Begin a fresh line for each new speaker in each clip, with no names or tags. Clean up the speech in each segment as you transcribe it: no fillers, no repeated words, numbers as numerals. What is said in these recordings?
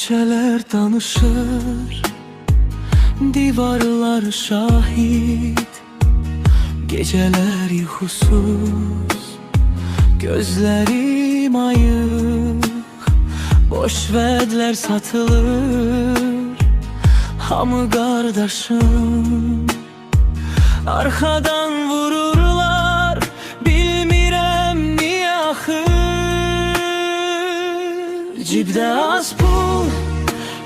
Keçələr danışır, divarlar şahid. Geceler yuxusuz, gözlerim ayıq. Boş vədlər satılır, hamı qardaşım. Arxadan vururlar, bilmirəm niyə axı. Cibdə az pul,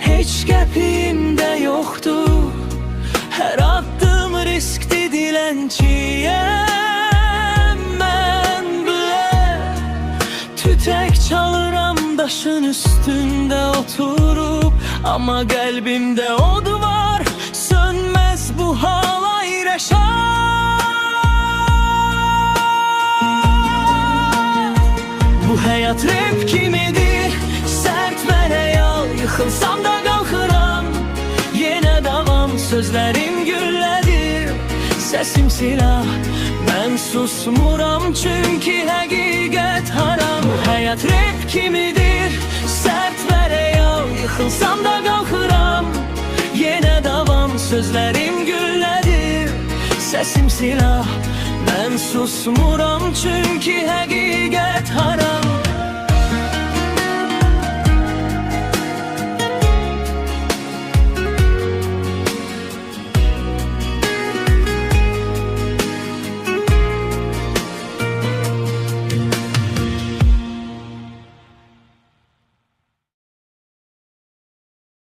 heç qəpimdə yoxdur. Hər addım riskdir, dilənçiyəm mən bilə. Tütək çalıram daşın üstündə oturup, ama qəlbimdə od var, sönməz bu hal ayrışar. Bu həyat rap kimidir, sərt və real. Yıxılsam da qalxıram, yenə davam. Sözlərim güllədir, səsim silah. Mən susmuram çünki həqiqət haram. Bu həyat rap kimidir, sərt və real. Yıxılsam da qalxıram, yenə davam. Sözlərim güllədir, səsim silah. Mən susmuram çünki həqiqət haram.